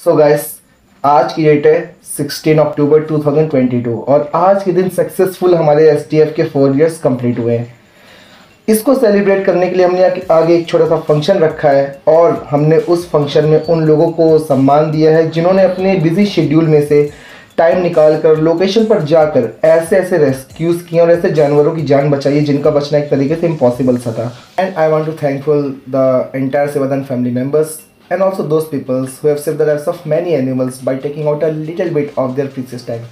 So guys, आज की date है 16 अक्टूबर 2022 और आज के दिन सक्सेसफुल हमारे एसटीएफ के 4 इयर्स कंप्लीट हुए हैं। इसको सेलिब्रेट करने के लिए हमने आगे एक छोटा सा फंक्शन रखा है और हमने उस फंक्शन में उन लोगों को सम्मान दिया है जिन्होंने अपने बिजी शेड्यूल में से टाइम निकाल कर लोकेशन पर जाकर ऐसे ऐसे रेस्क्यूज़ किए और ऐसे जानवरों की जान बचाई है जिनका बचना एक तरीके से इम्पॉसिबल सा था। And I want to thankful the entire Sevadaan family members and also those people who have saved the lives of many animals by taking out a little bit of their precious time.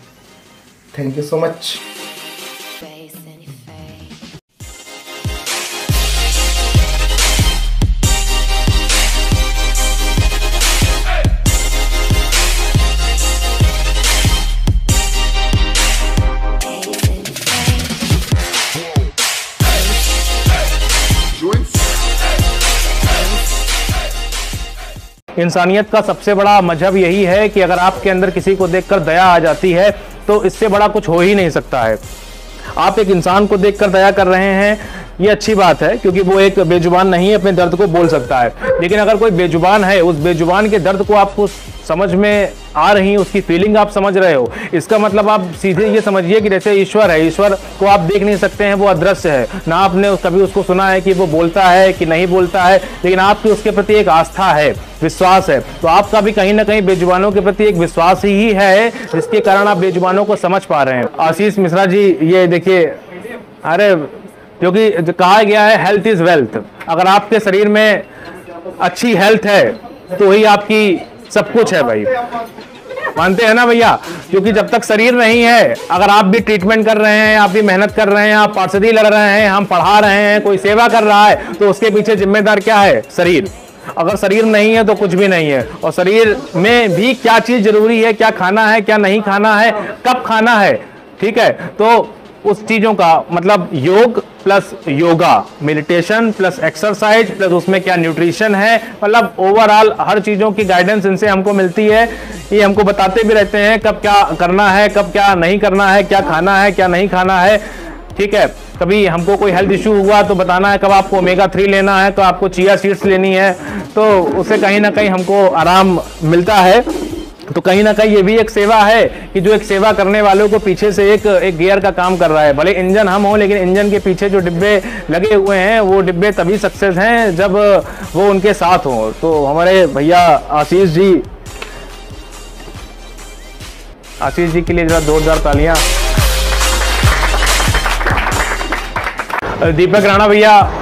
Thank you so much. इंसानियत का सबसे बड़ा मजहब यही है कि अगर आपके अंदर किसी को देखकर दया आ जाती है तो इससे बड़ा कुछ हो ही नहीं सकता है। आप एक इंसान को देखकर दया कर रहे हैं, ये अच्छी बात है क्योंकि वो एक बेजुबान नहीं है, अपने दर्द को बोल सकता है। लेकिन अगर कोई बेजुबान है, उस बेजुबान के दर्द को आपको समझ में आ रही है, उसकी फीलिंग आप समझ रहे हो, इसका मतलब आप सीधे ये समझिए कि जैसे ईश्वर है, ईश्वर को आप देख नहीं सकते हैं, वो अदृश्य है ना। आपने कभी उसको सुना है कि वो बोलता है कि नहीं बोलता है, लेकिन आपकी उसके प्रति एक आस्था है, विश्वास है। तो आपका भी कहीं ना कहीं बेजुबानों के प्रति एक विश्वास ही है जिसके कारण आप बेजुबानों को समझ पा रहे हैं। आशीष मिश्रा जी, ये देखिए, अरे क्योंकि कहा गया है हेल्थ इज वेल्थ। अगर आपके शरीर में अच्छी हेल्थ है तो ही आपकी सब कुछ है भाई, मानते हैं ना भैया। क्योंकि जब तक शरीर नहीं है, अगर आप भी ट्रीटमेंट कर रहे हैं, आप भी मेहनत कर रहे हैं, आप पार्षदी लड़ रहे हैं, हम पढ़ा रहे हैं, कोई सेवा कर रहा है, तो उसके पीछे जिम्मेदार क्या है? शरीर। अगर शरीर नहीं है तो कुछ भी नहीं है। और शरीर में भी क्या चीज जरूरी है, क्या खाना है, क्या नहीं खाना है, कब खाना है, ठीक है, तो उस चीजों का मतलब योग plus yoga, meditation plus exercise plus उसमें क्या न्यूट्रिशन है, मतलब ओवरऑल हर चीज़ों की गाइडेंस इनसे हमको मिलती है। ये हमको बताते भी रहते हैं कब क्या करना है, कब क्या नहीं करना है, क्या खाना है, क्या नहीं खाना है, ठीक है। कभी हमको कोई हेल्थ इशू हुआ तो बताना है कब आपको ओमेगा 3 लेना है, तो आपको चिया सीड्स लेनी है, तो उससे कहीं ना कहीं हमको आराम मिलता है। तो कहीं ना कहीं ये भी एक सेवा है कि जो एक सेवा करने वालों को पीछे से एक गियर का काम कर रहा है। भले इंजन हम हो, लेकिन इंजन के पीछे जो डिब्बे लगे हुए हैं वो डिब्बे तभी सक्सेस हैं जब वो उनके साथ हो। तो हमारे भैया आशीष जी के लिए जरा जोरदार तालियां। दीपक राणा भैया,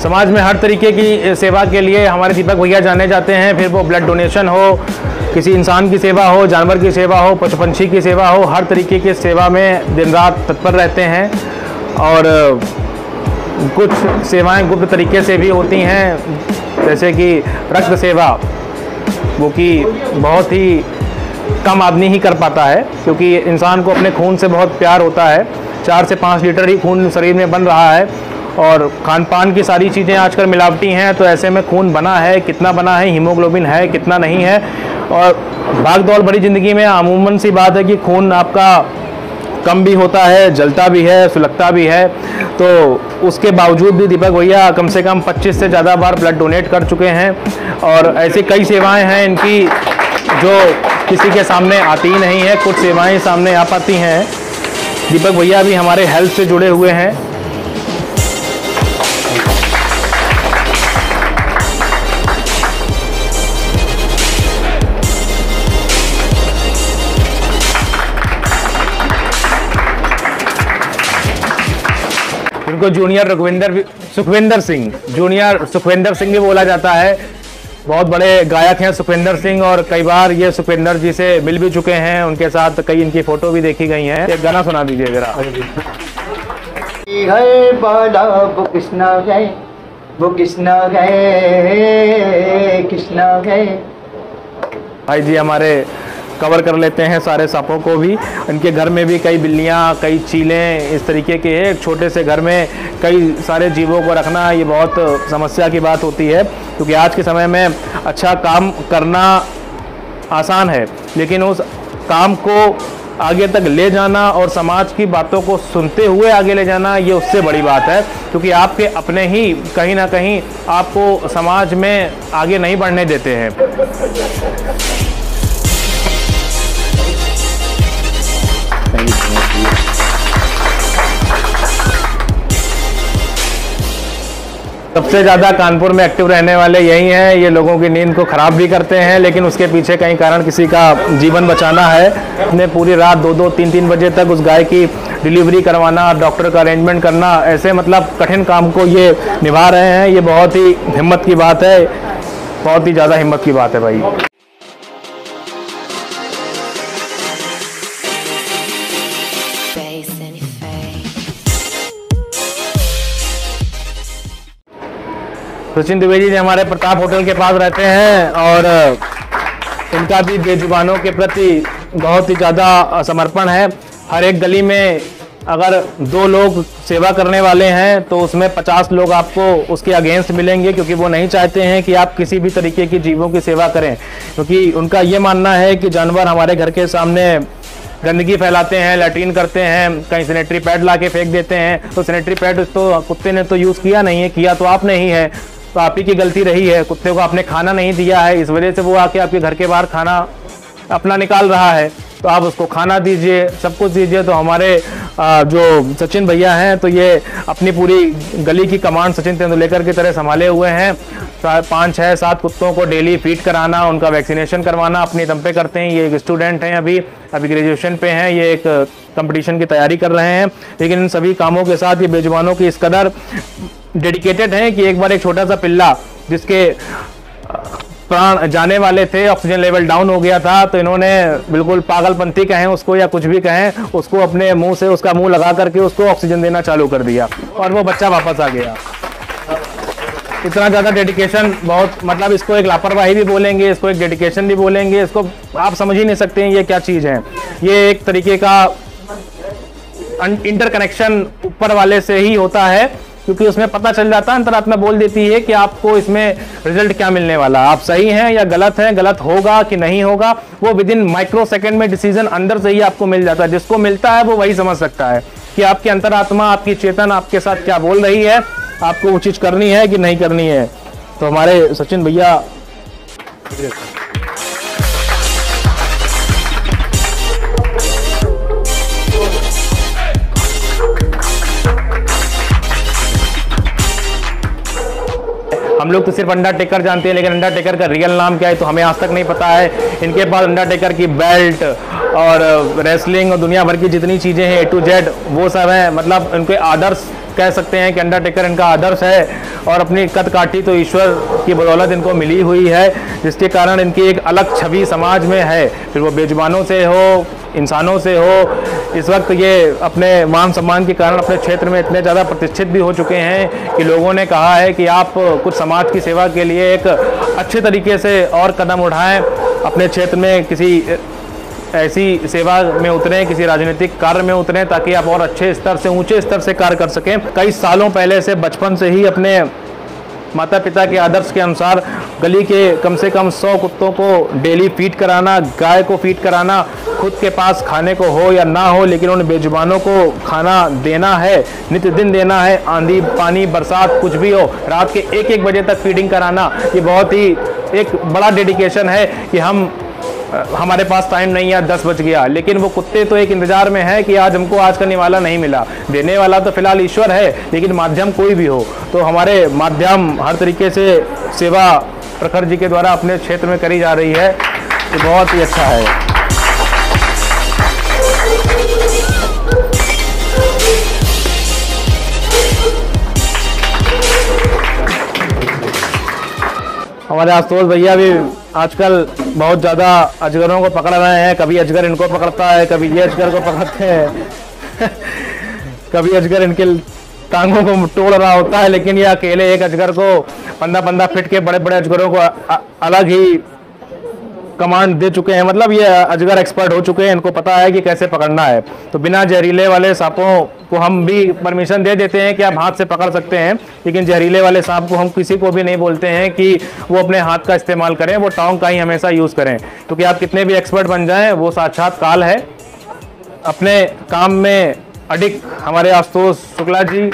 समाज में हर तरीके की सेवा के लिए हमारे दीपक भैया जाने जाते हैं। फिर वो ब्लड डोनेशन हो, किसी इंसान की सेवा हो, जानवर की सेवा हो, पशु पंछी की सेवा हो, हर तरीके की सेवा में दिन रात तत्पर रहते हैं। और कुछ सेवाएं गुप्त तरीके से भी होती हैं, जैसे कि रक्त सेवा, वो कि बहुत ही कम आदमी ही कर पाता है क्योंकि इंसान को अपने खून से बहुत प्यार होता है। 4 से 5 लीटर ही खून शरीर में बन रहा है और खान पान की सारी चीज़ें आजकल मिलावटी हैं, तो ऐसे में खून बना है, कितना बना है, हीमोग्लोबिन है, कितना नहीं है। और भाग दौड़ भरी ज़िंदगी में अमूमन सी बात है कि खून आपका कम भी होता है, जलता भी है, सुलगता भी है। तो उसके बावजूद भी दीपक भैया कम से कम 25 से ज़्यादा बार ब्लड डोनेट कर चुके हैं। और ऐसी कई सेवाएं हैं इनकी जो किसी के सामने आती ही नहीं है, कुछ सेवाएं सामने आ पाती हैं। दीपक भैया भी हमारे हेल्थ से जुड़े हुए हैं। इनको जूनियर सुखविंदर सिंह भी बोला जाता है। बहुत बड़े गायक हैं सुखविंदर सिंह, और कई बार ये सुखविंदर जी से मिल भी चुके हैं, उनके साथ कई इनकी फोटो भी देखी गई हैं। एक गाना सुना दीजिए जरा। वो कृष्णा गए, वो कृष्णा गए, कृष्णा गए। भाई जी हमारे कवर कर लेते हैं सारे सांपों को भी। इनके घर में भी कई बिल्लियाँ, कई चीलें, इस तरीके के एक छोटे से घर में कई सारे जीवों को रखना ये बहुत समस्या की बात होती है, क्योंकि आज के समय में अच्छा काम करना आसान है, लेकिन उस काम को आगे तक ले जाना और समाज की बातों को सुनते हुए आगे ले जाना, ये उससे बड़ी बात है, क्योंकि आपके अपने ही कहीं ना कहीं आपको समाज में आगे नहीं बढ़ने देते हैं। सबसे ज़्यादा कानपुर में एक्टिव रहने वाले यही हैं। ये लोगों की नींद को ख़राब भी करते हैं, लेकिन उसके पीछे कई कारण, किसी का जीवन बचाना है, अपने पूरी रात 2-2, 3-3 बजे तक उस गाय की डिलीवरी करवाना, डॉक्टर का अरेंजमेंट करना, ऐसे मतलब कठिन काम को ये निभा रहे हैं। ये बहुत ही हिम्मत की बात है, बहुत ही ज़्यादा हिम्मत की बात है भाई। सचिन द्विवेदी जी हमारे प्रताप होटल के पास रहते हैं और इनका भी बेजुबानों के प्रति बहुत ही ज़्यादा समर्पण है। हर एक गली में अगर 2 लोग सेवा करने वाले हैं तो उसमें 50 लोग आपको उसके अगेंस्ट मिलेंगे, क्योंकि वो नहीं चाहते हैं कि आप किसी भी तरीके की जीवों की सेवा करें, क्योंकि उनका ये मानना है कि जानवर हमारे घर के सामने गंदगी फैलाते हैं, लैट्रिन करते हैं, कहीं सैनिटरी पैड ला के फेंक देते हैं। तो सैनिटरी पैड तो कुत्ते ने तो यूज़ किया नहीं है, किया तो आपने ही है, तो आप ही की गलती रही है। कुत्ते को आपने खाना नहीं दिया है, इस वजह से वो आके आपके घर के बाहर खाना अपना निकाल रहा है, तो आप उसको खाना दीजिए, सब कुछ दीजिए। तो हमारे जो सचिन भैया हैं, तो ये अपनी पूरी गली की कमांड सचिन तेंदुलेकर की तरह संभाले हुए हैं। 5, 6, 7 कुत्तों को डेली फीड कराना, उनका वैक्सीनेशन करवाना अपने दम पे करते हैं। ये एक स्टूडेंट हैं, अभी ग्रेजुएशन पे हैं, ये एक कंपटीशन की तैयारी कर रहे हैं, लेकिन इन सभी कामों के साथ ये बेजुबानों की इस कदर डेडिकेटेड हैं कि एक बार एक छोटा सा पिल्ला जिसके प्राण जाने वाले थे, ऑक्सीजन लेवल डाउन हो गया था, तो इन्होंने बिल्कुल पागलपंथी कहें उसको या कुछ भी कहें, उसको अपने मुंह से उसका मुंह लगा करके उसको ऑक्सीजन देना चालू कर दिया और वो बच्चा वापस आ गया। इतना ज़्यादा डेडिकेशन, बहुत मतलब इसको एक लापरवाही भी बोलेंगे, इसको एक डेडिकेशन भी बोलेंगे, इसको आप समझ ही नहीं सकते हैं ये क्या चीज़ है। ये एक तरीके का इंटरकनेक्शन ऊपर वाले से ही होता है, क्योंकि उसमें पता चल जाता है, अंतरात्मा बोल देती है कि आपको इसमें रिजल्ट क्या मिलने वाला, आप सही हैं या गलत हैं, गलत होगा कि नहीं होगा, वो विद इन माइक्रो सेकेंड में डिसीजन अंदर से ही आपको मिल जाता है। जिसको मिलता है वो वही समझ सकता है कि आपकी अंतरात्मा, आपकी चेतन आपके साथ क्या बोल रही है, आपको वो चीज़ करनी है कि नहीं करनी है। तो हमारे सचिन भैया हम लोग तो सिर्फ अंडरटेकर जानते हैं, लेकिन अंडरटेकर का रियल नाम क्या है तो हमें आज तक नहीं पता है। इनके पास अंडरटेकर की बेल्ट और रेसलिंग और दुनिया भर की जितनी चीज़ें हैं A to Z वो सब हैं। मतलब इनके आदर्श कह सकते हैं कि अंडरटेकर इनका आदर्श है, और अपनी कद काठी तो ईश्वर की बदौलत इनको मिली हुई है, जिसके कारण इनकी एक अलग छवि समाज में है, फिर वो बेजुबानों से हो, इंसानों से हो। इस वक्त ये अपने मान सम्मान के कारण अपने क्षेत्र में इतने ज़्यादा प्रतिष्ठित भी हो चुके हैं कि लोगों ने कहा है कि आप कुछ समाज की सेवा के लिए एक अच्छे तरीके से और कदम उठाएं, अपने क्षेत्र में किसी ऐसी सेवा में उतरें, किसी राजनीतिक कार्य में उतरें, ताकि आप और अच्छे स्तर से, ऊंचे स्तर से कार्य कर सकें। कई सालों पहले से, बचपन से ही अपने माता पिता के आदर्श के अनुसार गली के कम से कम 100 कुत्तों को डेली फीड कराना, गाय को फीड कराना, खुद के पास खाने को हो या ना हो, लेकिन उन बेजुबानों को खाना देना है, नित्य दिन देना है, आंधी पानी बरसात कुछ भी हो, रात के 1-1 बजे तक फीडिंग कराना। ये बहुत ही एक बड़ा डेडिकेशन है कि हमारे पास टाइम नहीं है, 10 बज गया, लेकिन वो कुत्ते तो एक इंतजार में है कि आज हमको आज करने वाला नहीं मिला। देने वाला तो फिलहाल ईश्वर है, लेकिन माध्यम कोई भी हो, तो हमारे माध्यम हर तरीके से सेवा प्रखर जी के द्वारा अपने क्षेत्र में करी जा रही है, ये बहुत ही अच्छा है। हमारे आशुतोष भैया भी आजकल बहुत ज़्यादा अजगरों को पकड़ रहे हैं। कभी अजगर इनको पकड़ता है, कभी ये अजगर को पकड़ते हैं कभी अजगर इनके टांगों को तोड़ रहा होता है, लेकिन ये अकेले एक अजगर को 15-15 फीट के बड़े बड़े अजगरों को अलग ही कमांड दे चुके हैं। मतलब ये अजगर एक्सपर्ट हो चुके हैं, इनको पता है कि कैसे पकड़ना है। तो बिना जहरीले वाले सांपों को हम भी परमिशन दे देते हैं कि आप हाथ से पकड़ सकते हैं, लेकिन जहरीले वाले सांप को हम किसी को भी नहीं बोलते हैं कि वो अपने हाथ का इस्तेमाल करें, वो टांग का ही हमेशा यूज़ करें, क्योंकि आप कितने भी एक्सपर्ट बन जाएं, वो साक्षात काल है, अपने काम में अडिग हमारे आशुतोष शुक्ला जी,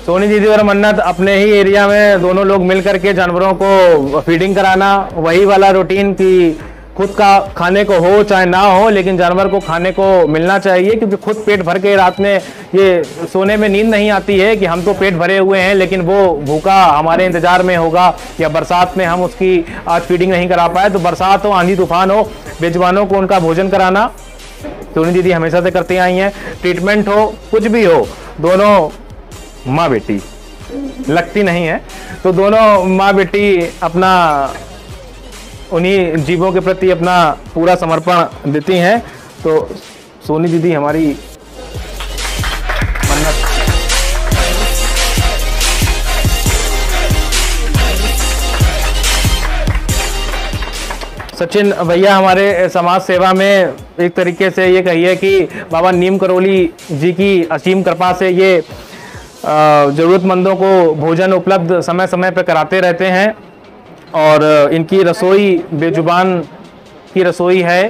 सोनी दीदी और मन्नत अपने ही एरिया में दोनों लोग मिल करके जानवरों को फीडिंग कराना, वही वाला रूटीन कि खुद का खाने को हो चाहे ना हो लेकिन जानवर को खाने को मिलना चाहिए, क्योंकि खुद पेट भर के रात में ये सोने में नींद नहीं आती है कि हम तो पेट भरे हुए हैं लेकिन वो भूखा हमारे इंतजार में होगा, या बरसात में हम उसकी आज फीडिंग नहीं करा पाए, तो बरसात हो आंधी तूफान हो बेजुबानों को उनका भोजन कराना सोनी दीदी हमेशा से करती आई हैं। ट्रीटमेंट हो कुछ भी हो, दोनों माँ बेटी लगती नहीं है, तो दोनों माँ बेटी अपना उन्हीं जीवों के प्रति अपना पूरा समर्पण देती हैं। तो सोनी दीदी हमारी मन्नत। सचिन भैया हमारे समाज सेवा में एक तरीके से ये कहिए कि बाबा नीम करोली जी की असीम कृपा से ये ज़रूरतमंदों को भोजन उपलब्ध समय समय पर कराते रहते हैं, और इनकी रसोई बेजुबान की रसोई है,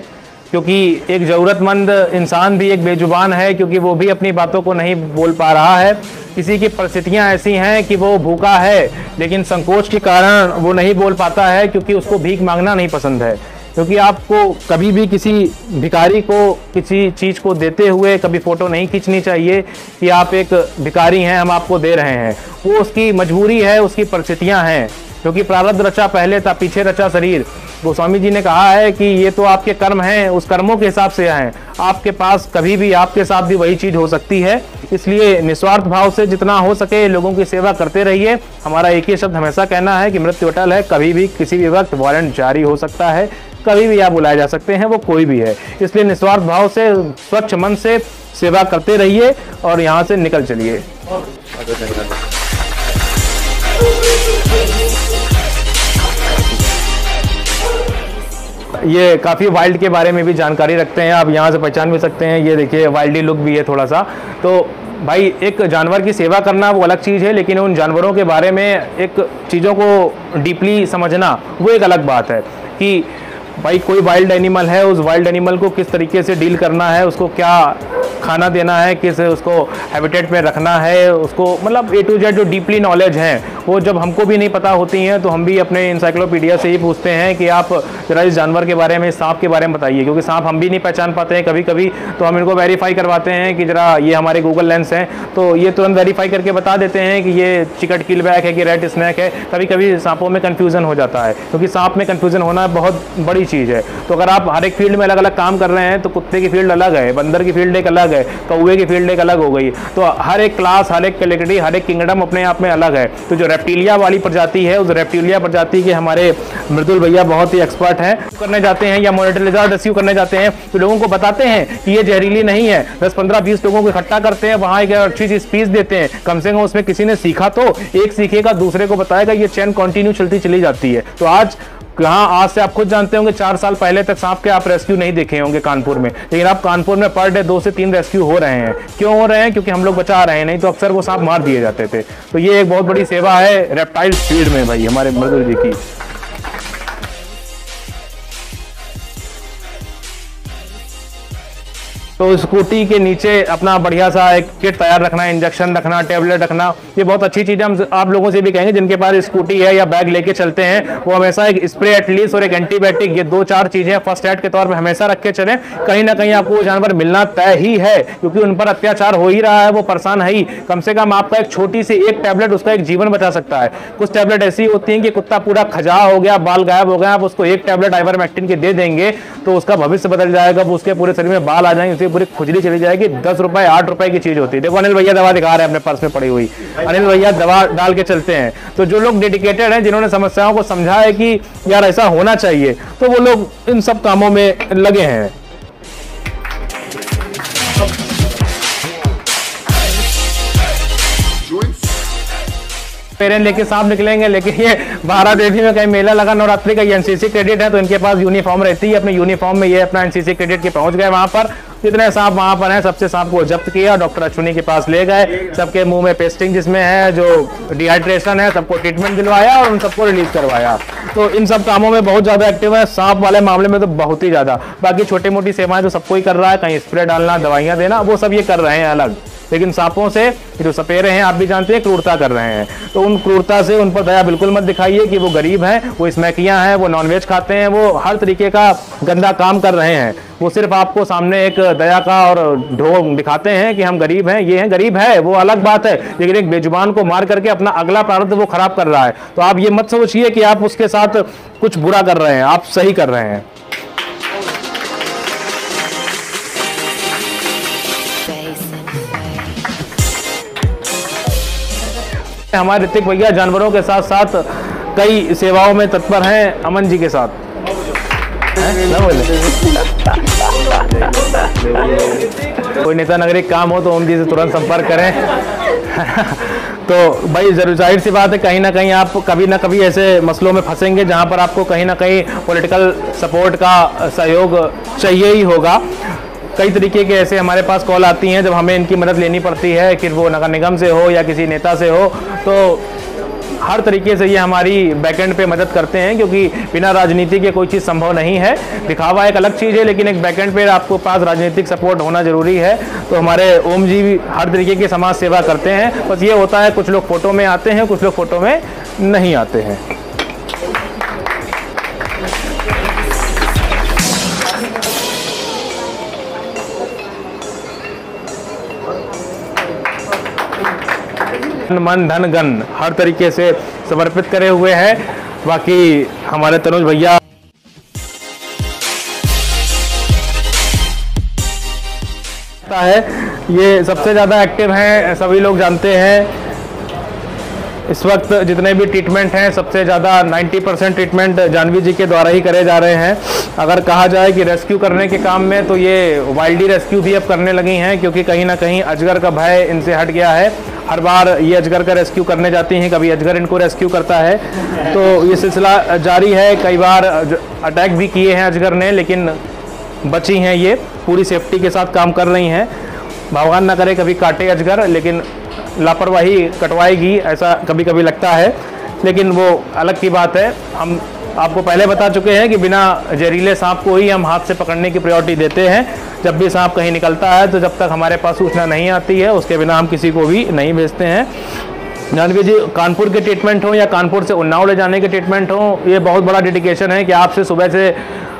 क्योंकि एक ज़रूरतमंद इंसान भी एक बेजुबान है, क्योंकि वो भी अपनी बातों को नहीं बोल पा रहा है। किसी की परिस्थितियां ऐसी हैं कि वो भूखा है लेकिन संकोच के कारण वो नहीं बोल पाता है, क्योंकि उसको भीख मांगना नहीं पसंद है। क्योंकि आपको कभी भी किसी भिखारी को किसी चीज़ को देते हुए कभी फ़ोटो नहीं खींचनी चाहिए कि आप एक भिखारी हैं हम आपको दे रहे हैं। वो उसकी मजबूरी है, उसकी परिस्थितियां हैं, क्योंकि प्रारब्ध रचा पहले था पीछे रचा शरीर। गोस्वामी जी ने कहा है कि ये तो आपके कर्म हैं, उस कर्मों के हिसाब से आए, आपके पास कभी भी आपके साथ भी वही चीज़ हो सकती है। इसलिए निस्वार्थ भाव से जितना हो सके लोगों की सेवा करते रहिए। हमारा एक ही शब्द हमेशा कहना है कि मृत्यु अटल है, कभी भी किसी भी वक्त वारंट जारी हो सकता है, कभी भी आप बुलाए जा सकते हैं, वो कोई भी है। इसलिए निस्वार्थ भाव से स्वच्छ मन से सेवा करते रहिए और यहाँ से निकल चलिए। ये काफ़ी वाइल्ड के बारे में भी जानकारी रखते हैं, आप यहाँ से पहचान भी सकते हैं। ये देखिए वाइल्डी लुक भी है थोड़ा सा। तो भाई एक जानवर की सेवा करना वो अलग चीज़ है, लेकिन उन जानवरों के बारे में एक चीज़ों को डीपली समझना वो एक अलग बात है कि भाई कोई वाइल्ड एनिमल है, उस वाइल्ड एनिमल को किस तरीके से डील करना है, उसको क्या खाना देना है, किस उसको हैबिटेट में रखना है, उसको मतलब A to Z जो डीपली नॉलेज है वो जब हमको भी नहीं पता होती हैं तो हम भी अपने इंसाइक्लोपीडिया से ही पूछते हैं कि आप जरा इस जानवर के बारे में, सांप के बारे में बताइए, क्योंकि सांप हम भी नहीं पहचान पाते हैं कभी कभी, तो हम इनको वेरीफाई करवाते हैं कि जरा ये हमारे गूगल लेंस हैं, तो ये तुरंत वेरीफाई करके बता देते हैं कि ये चिकट किलबैक है कि रेड स्नैक है। कभी कभी सांपों में कन्फ्यूज़न हो जाता है, क्योंकि सांप में कन्फ्यूज़न होना बहुत बड़ी चीज़ है। तो अगर आप हर एक फील्ड में अलग अलग काम कर रहे हैं तो कुत्ते की फील्ड अलग है, बंदर की फील्ड एक अलग है, कौवे की फील्ड एक अलग हो गई, तो हर एक क्लास, हर एक कैटेगरी, हर एक किंगडम अपने आप में अलग है। तो जो रेप्टिलिया वाली प्रजाति है, उस रेप्टिलिया प्रजाति के हमारे मृदुल भैया बहुत ही एक्सपर्ट हैं। करने जाते हैं या मॉनिटर लिजार्ड रेस्क्यू करने जाते हैं तो लोगों को बताते हैं कि ये जहरीली नहीं है, 10, 15, 20 लोगों को इकट्ठा करते हैं, वहाँ एक अच्छी सी स्पीच देते हैं, कम से कम उसमें किसी ने सीखा तो, एक सीखेगा दूसरे को बताएगा, ये चेन कंटिन्यू चलती चली जाती है। तो आज से आप खुद जानते होंगे 4 साल पहले तक सांप के आप रेस्क्यू नहीं देखे होंगे कानपुर में, लेकिन आप कानपुर में पर डे 2 से 3 रेस्क्यू हो रहे हैं। क्यों हो रहे हैं? क्योंकि हम लोग बचा रहे हैं, नहीं तो अक्सर वो सांप मार दिए जाते थे। तो ये एक बहुत बड़ी सेवा है रेप्टाइल फील्ड में भाई हमारे मृदुल जी की। तो स्कूटी के नीचे अपना बढ़िया सा एक किट तैयार रखना, इंजेक्शन रखना, टेबलेट रखना, ये बहुत अच्छी चीज़ है। हम आप लोगों से भी कहेंगे जिनके पास स्कूटी है या बैग लेके चलते हैं, वो हमेशा एक स्प्रे एटलीस्ट और एक एंटीबायोटिक, ये 2-4 चीज़ें फर्स्ट एड के तौर पर हमेशा रख के चलें। कहीं ना कहीं आपको वो जानवर मिलना तय ही है, क्योंकि उन पर अत्याचार हो ही रहा है, वो परेशान है ही। कम से कम आपका एक छोटी सी एक टैबलेट उसका एक जीवन बचा सकता है। कुछ टैबलेट ऐसी होती हैं कि कुत्ता पूरा खजा हो गया, बाल गायब हो गया, आप उसको एक टैबलेट आइवरमेक्टिन के दे देंगे तो उसका भविष्य बदल जाएगा, उसके पूरे शरीर में बाल आ जाएंगे, पूरी खुजली चली जाएगी। 10 रुपए 8 रुपए की चीज होती है। देखो अनिल भैया दवा दिखा रहे हैं अपने पर्स में पड़ी हुई, अनिल भैया दवा डाल के चलते हैं। तो जो लोग डेडिकेटेड हैं, जिन्होंने समस्याओं को समझा है कि यार ऐसा होना चाहिए, तो वो लोग इन सब कामों में लगे हैं। पेरेंट लेके सांप निकलेंगे, लेकिन ये बारा देवी में कहीं मेला लगा नवरात्रि का, ये एनसीसी कैडेट है तो इनके पास यूनिफॉर्म रहती है, अपने यूनिफॉर्म में ये अपना एनसीसी कैडेट के पहुंच गए वहां पर। जितने सांप वहां पर हैं सबसे सांप को जब्त किया, डॉक्टर अश्विनी के पास ले गए, सबके मुंह में पेस्टिंग जिसमें है, जो डिहाइड्रेशन है, सबको ट्रीटमेंट दिलवाया और उन सबको रिलीज करवाया। तो इन सब कामों में बहुत ज्यादा एक्टिव है, सांप वाले मामले में तो बहुत ही ज्यादा। बाकी छोटी मोटी सेवाएं तो सबको ही कर रहा है, कहीं स्प्रे डालना, दवाइयां देना, वो सब ये कर रहे हैं अलग। लेकिन सांपों से जो सपेरे हैं आप भी जानते हैं क्रूरता कर रहे हैं, तो उन क्रूरता से उन पर दया बिल्कुल मत दिखाइए कि वो गरीब हैं, वो स्मैकियां हैं, वो नॉनवेज खाते हैं, वो हर तरीके का गंदा काम कर रहे हैं। वो सिर्फ आपको सामने एक दया का और ढोंग दिखाते हैं कि हम गरीब हैं, ये हैं, गरीब है वो अलग बात है, लेकिन एक बेजुबान को मार करके अपना अगला प्रारब्ध वो खराब कर रहा है। तो आप ये मत सोचिए कि आप उसके साथ कुछ बुरा कर रहे हैं, आप सही कर रहे हैं। हमारे ऋतिक भैया जानवरों के साथ साथ कई सेवाओं में तत्पर हैं, अमन जी के साथ। कोई नेता नागरिक काम हो तो ओम जी से तुरंत संपर्क करें। तो भाई जरूर जाहिर सी बात है, कहीं ना कहीं आप कभी ना कभी ऐसे मसलों में फंसेंगे जहां पर आपको कहीं ना कहीं पॉलिटिकल सपोर्ट का सहयोग चाहिए ही होगा। कई तरीके के ऐसे हमारे पास कॉल आती हैं जब हमें इनकी मदद लेनी पड़ती है, कि वो नगर निगम से हो या किसी नेता से हो, तो हर तरीके से ये हमारी बैकएंड पे मदद करते हैं, क्योंकि बिना राजनीति के कोई चीज़ संभव नहीं है। दिखावा एक अलग चीज़ है, लेकिन एक बैकएंड पे आपको पास राजनीतिक सपोर्ट होना जरूरी है। तो हमारे ओम जी भी हर तरीके की समाज सेवा करते हैं। बस ये होता है कुछ लोग फोटो में आते हैं, कुछ लोग फोटो में नहीं आते हैं। मन धन गन हर तरीके से समर्पित करे हुए हैं। बाकी हमारे तनुज भैया है, ये सबसे ज़्यादा एक्टिव हैं, सभी लोग जानते हैं। इस वक्त जितने भी ट्रीटमेंट हैं सबसे ज़्यादा 90% ट्रीटमेंट जानवी जी के द्वारा ही करे जा रहे हैं। अगर कहा जाए कि रेस्क्यू करने के काम में, तो ये वाइल्डी रेस्क्यू भी अब करने लगी हैं, क्योंकि कहीं ना कहीं अजगर का भय इनसे हट गया है। हर बार ये अजगर का रेस्क्यू करने जाती हैं, कभी अजगर इनको रेस्क्यू करता है, तो ये सिलसिला जारी है। कई बार अटैक भी किए हैं अजगर ने, लेकिन बची हैं, ये पूरी सेफ्टी के साथ काम कर रही हैं। भगवान ना करे कभी काटे अजगर, लेकिन लापरवाही कटवाएगी ऐसा कभी कभी लगता है, लेकिन वो अलग की बात है। हम आपको पहले बता चुके हैं कि बिना जहरीले सांप को ही हम हाथ से पकड़ने की प्रायोरिटी देते हैं। जब भी सांप कहीं निकलता है तो जब तक हमारे पास सूचना नहीं आती है, उसके बिना हम किसी को भी नहीं भेजते हैं। जानवी जी, कानपुर के ट्रीटमेंट हो या कानपुर से उन्नाव ले जाने के ट्रीटमेंट हो, ये बहुत बड़ा डेडिकेशन है कि आपसे सुबह से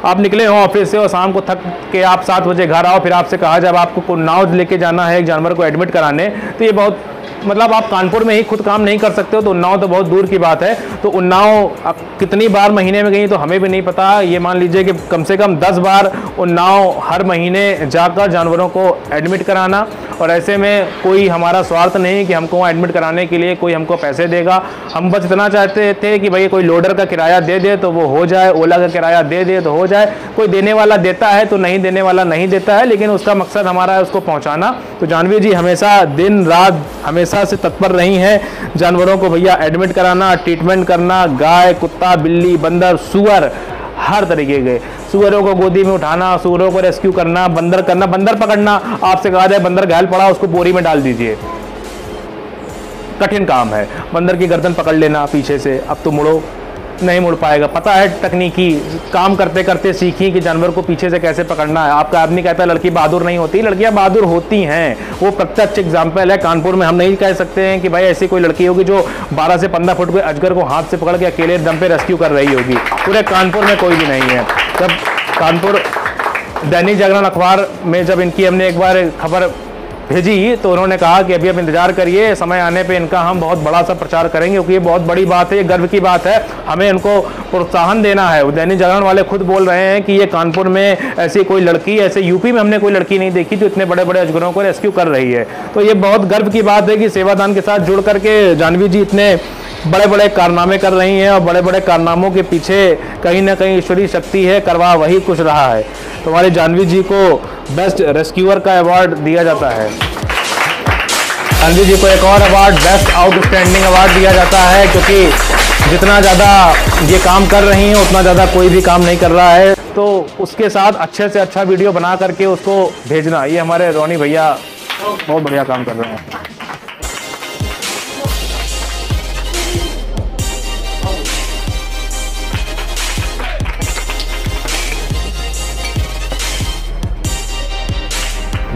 आप निकले हो ऑफिस से और शाम को थक के आप 7 बजे घर आओ, फिर आपसे कहा जब आपको उन्नाव लेके जाना है एक जानवर को एडमिट कराने, तो ये बहुत मतलब आप कानपुर में ही खुद काम नहीं कर सकते हो, तो उन्नाव तो बहुत दूर की बात है। तो उन्नाव आप कितनी बार महीने में गई तो हमें भी नहीं पता। ये मान लीजिए कि कम से कम 10 बार उन्नाव हर महीने जाकर जानवरों को एडमिट कराना, और ऐसे में कोई हमारा स्वार्थ नहीं कि हमको एडमिट कराने के लिए कोई हमको पैसे देगा। हम बस इतना चाहते थे कि भाई कोई लोडर का किराया दे दे तो वो हो जाए, ओला का किराया दे दे तो हो जाए। कोई देने वाला देता है तो नहीं देने वाला नहीं देता है, लेकिन उसका मकसद हमारा है उसको पहुँचाना। तो जानवी जी हमेशा दिन रात हमेशा से तत्पर रही हैं जानवरों को भैया एडमिट कराना, ट्रीटमेंट करना। गाय, कुत्ता, बिल्ली, बंदर, सुअर, हर तरीके के सुअरों को गोदी में उठाना, सुअरों को रेस्क्यू करना, बंदर करना, बंदर पकड़ना। आपसे कहा जाए बंदर घायल पड़ा उसको बोरी में डाल दीजिए, कठिन काम है। बंदर की गर्दन पकड़ लेना पीछे से, अब तो मुड़ो, नहीं मुड़ पाएगा। पता है तकनीकी काम करते करते सीखी कि जानवर को पीछे से कैसे पकड़ना है। आपका आदमी कहता है लड़की बहादुर नहीं होती, लड़कियां बहादुर होती हैं। वो प्रत्यक्ष एग्जाम्पल है। कानपुर में हम नहीं कह सकते हैं कि भाई ऐसी कोई लड़की होगी जो 12 से 15 फुट के अजगर को हाथ से पकड़ के अकेले दम पे रेस्क्यू कर रही होगी। पूरे कानपुर में कोई भी नहीं है। जब कानपुर दैनिक जागरण अखबार में जब इनकी हमने एक बार खबर भेजी तो उन्होंने कहा कि अभी अब इंतजार करिए, समय आने पे इनका हम बहुत बड़ा सा प्रचार करेंगे, क्योंकि ये बहुत बड़ी बात है, ये गर्व की बात है। हमें इनको प्रोत्साहन देना है। दैनिक जागरण वाले खुद बोल रहे हैं कि ये कानपुर में ऐसी कोई लड़की, ऐसे यूपी में हमने कोई लड़की नहीं देखी जो इतने बड़े बड़े अजगरों को रेस्क्यू कर रही है। तो ये बहुत गर्व की बात है कि सेवादान के साथ जुड़ करके जानवी जी इतने बड़े बड़े कारनामे कर रही हैं, और बड़े बड़े कारनामों के पीछे कहीं ना कहीं ईश्वरीय शक्ति है, करवा वही कुछ रहा है। तो हमारी जानवी जी को बेस्ट रेस्क्यूअर का अवार्ड दिया जाता है। गांधी जी को एक और अवार्ड, बेस्ट आउटस्टैंडिंग अवार्ड दिया जाता है, क्योंकि जितना ज़्यादा ये काम कर रही हैं उतना ज़्यादा कोई भी काम नहीं कर रहा है। तो उसके साथ अच्छे से अच्छा वीडियो बना करके उसको भेजना, ये हमारे रोनी भैया बहुत बढ़िया काम कर रहे हैं।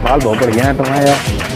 बाल बहुत बढ़िया है तुम्हारे यार।